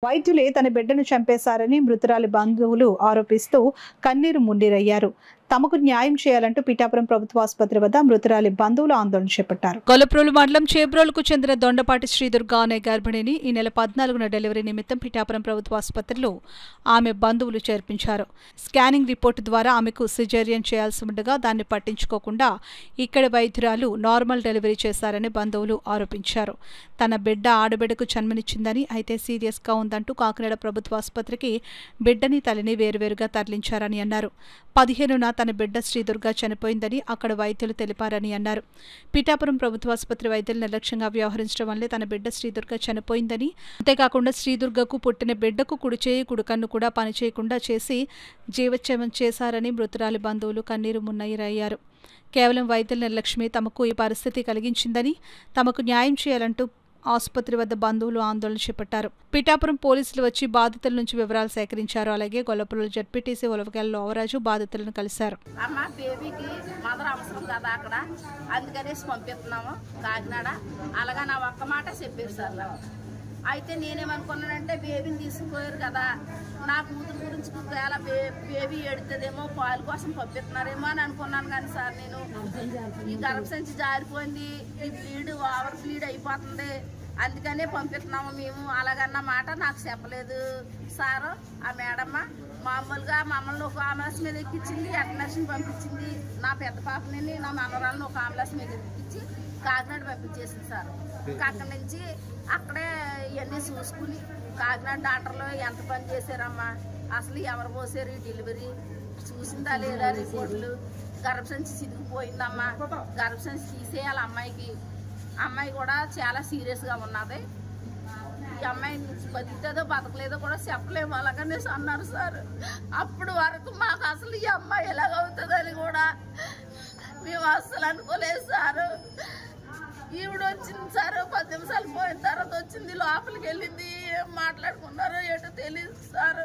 వైద్యులే తన బిడ్డను చంపేశారని మృతురాలి బంధువులు ఆరోపిస్తూ కన్నీరు మున్నీరయ్యారు. తమకు న్యాయం చేయాలంటూ పిఠాపురం ప్రభుత్వ ఆసుపత్రి వద్ద మృతురాలి బంధువులు ఆందోళన చేపట్టారు. కొలప్రోలు మండలం చేబ్రోలుకు చెందిన దొండపాటి శ్రీదుర్గ అనే గర్భిణిని ఈ నెల 14న డెలివరీ నిమిత్తం పిఠాపురం ప్రభుత్వ ఆసుపత్రిలో ఆమె బంధువులు చేర్పించారు. స్కానింగ్ రిపోర్టు ద్వారా ఆమెకు సిజేరియన్ చేయాల్సి ఉండగా దాన్ని పట్టించుకోకుండా ఇక్కడి వైద్యురాలు నార్మల్ డెలివరీ చేశారని బంధువులు ఆరోపించారు. తన బిడ్డ ఆడబిడ్డకు జన్మనిచ్చిందని, అయితే సీరియస్గా ఉందంటూ కాకినాడ ప్రభుత్వ ఆసుపత్రికి బిడ్డని తల్లిని వేరువేరుగా తరలించారని అన్నారు. 15న తన బిడ్డ శ్రీదుర్గ చనిపోయిందని అక్కడ వైద్యులు తెలిపారని అన్నారు. పిఠాపురం ప్రభుత్వ ఆసుపత్రి వైద్యులు నిర్లక్ష్యంగా వ్యవహరించడం వల్లే తన బిడ్డ శ్రీదుర్గ చనిపోయిందని, అంతేకాకుండా శ్రీదుర్గకు పుట్టిన బిడ్డకు కుడిచేయి కుడికన్ను కూడా పనిచేయకుండా చేసి జీవచ్ఛవం చేశారని మృతురాలి బంధువులు కన్నీరు మున్నీరయ్యారు. కేవలం వైద్యుల నిర్లక్ష్యమే తమకు ఈ పరిస్థితి కలిగించిందని, తమకు న్యాయం చేయాలంటూ ఆసుపత్రి వద్ద బంధువులు ఆందోళన చేపట్టారు. పిఠాపురం పోలీసులు వచ్చి బాధితుల నుంచి వివరాలు సేకరించారు. అలాగే గొల్లపురం జడ్పీటీసీ ఉలవగాల లోవరాజు బాధితులను కలిశారు. అమ్మ బేబీకి మదర్ అవసరం కదా అక్కడ, అందుకనేసి పంపిస్తున్నాము కాకినాడ. అలాగా నా ఒక్క మాట చెప్పారు సార్. అయితే నేనేమనుకున్నానంటే బేబీని తీసుకుపోయారు కదా, నా కూతురు గురించి బేబీ ఎడుతుందేమో, పాలు కోసం పంపిస్తున్నారేమో అని అనుకున్నాను. కానీ సార్ నేను ఈ గర్భసంచి జారిపోయింది, ఈ బ్లీడ్ ఓవర్ బ్లీడ్ అయిపోతుంది, అందుకనే పంపిస్తున్నాము మేము. అలాగన్న మాట నాకు చెప్పలేదు సార్. ఆ మేడమ్మ మామూలుగా మమ్మల్ని ఒక ఆంబులెన్స్ మీద ఎక్కించింది, అటెండర్స్ని పంపించింది. నా పెద్ద పాపని నా మనవరాలను ఒక ఆంబులెన్స్ మీద ఎక్కించి కాకినాడ పంపించేసింది సార్. అక్కడి నుంచి అక్కడే ఇవన్నీ చూసుకుని కాకినాడ డాక్టర్లు ఎంత పని చేశారమ్మా, అసలు ఎవరు పోసారు ఈ డెలివరీ, చూసిందా లేదా రిపోర్టులు, గర్భసంచి చిరిగిపోయిందమ్మా, గర్భసంచి తీసేయాలి అమ్మాయికి. అమ్మాయి కూడా చాలా సీరియస్గా ఉన్నది. ఈ అమ్మాయి బతుకుతుందో బతకలేదో కూడా చెప్పలేము అలాగనేసి అన్నారు సార్. అప్పుడు వరకు మాకు అసలు ఈ అమ్మాయి ఎలాగవుతుందని కూడా మేము అస్సలు అనుకోలేదు సార్. ఈవిడ వచ్చింది సార్, 10 నిమిషాలు పోయిన తర్వాత వచ్చింది, లోపలికి వెళ్ళింది. ఏం మాట్లాడుకున్నారో ఏటో తెలియదు సార్.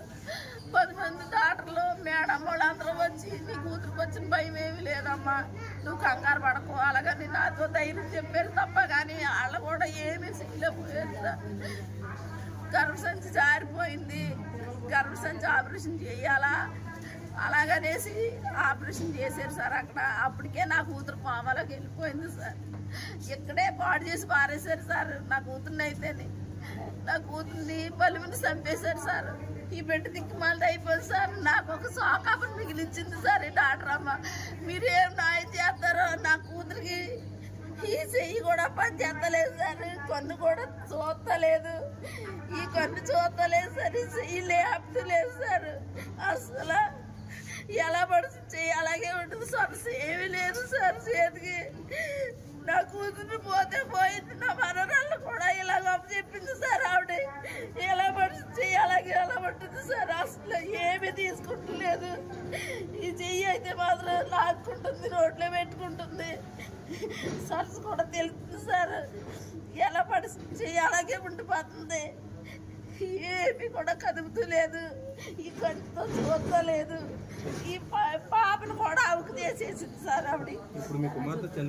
10 మంది డాక్టర్లు మేడం వాళ్ళు అందరూ వచ్చి నీ కూతురికి వచ్చిన భయం ఏమీ లేదమ్మా, నువ్వు కంగారు పడకు అలాగని నాతో ధైర్యం చెప్పారు తప్ప కానీ వాళ్ళు కూడా ఏమీ చేయలేకపోయారు సార్. గర్భసంచి జారిపోయింది, గర్భసంచి ఆపరేషన్ చేయాలా అలాగనేసి ఆపరేషన్ చేశారు సార్ అక్కడ. అప్పటికే నా కూతురు కోమలోకి వెళ్ళిపోయింది సార్. ఇక్కడే పాడు చేసి పారేశారు సార్ నా కూతుర్ని. అయితేనే నా కూతుర్ని బలిమిని చంపేశారు సార్. ఈ బిడ్డ దిక్కుమాలది అయిపోయింది సార్. నాకు ఒక సోకాపని మిగిలించింది సార్ ఈ డాక్టర్ అమ్మ. మీరేం న్యాయం చేస్తారో, నా కూతురికి ఈ చెయ్యి కూడా పని చేస్తలేదు సార్, కన్ను కూడా చూస్తలేదు, ఈ కన్ను చూస్తలేదు సార్, ఈ చెయ్యి లేపుతలేదు సార్. అసలు ఎలా పడుతుంది అలాగే ఉంటుంది సార్, ఏమీ లేదు సార్ చేతికి. నా కూతురు పోతే పోయింది, నా మనరాళ్ళు కూడా ఇలాగ చెప్పింది సార్ ఆవిడ. ఎలా పడుతుంది అలాగే ఎలా పడుతుంది సార్, అసలు ఏమీ తీసుకుంటలేదు. ఈ చెయ్యి అయితే మాత్రం లాక్కుంటుంది, నోట్లో పెట్టుకుంటుంది, సర్స్ కూడా తెలుస్తుంది సార్. ఎలా పడుతుంది అలాగే ఉండిపోతుంది, ఏమీ కూడా కదుపుతూ లేదు, ఈ కంటితో చూస్తలేదు. ఈ పాపను కూడా ఆవుకు చేసేసింది సార్ ఆవిడ.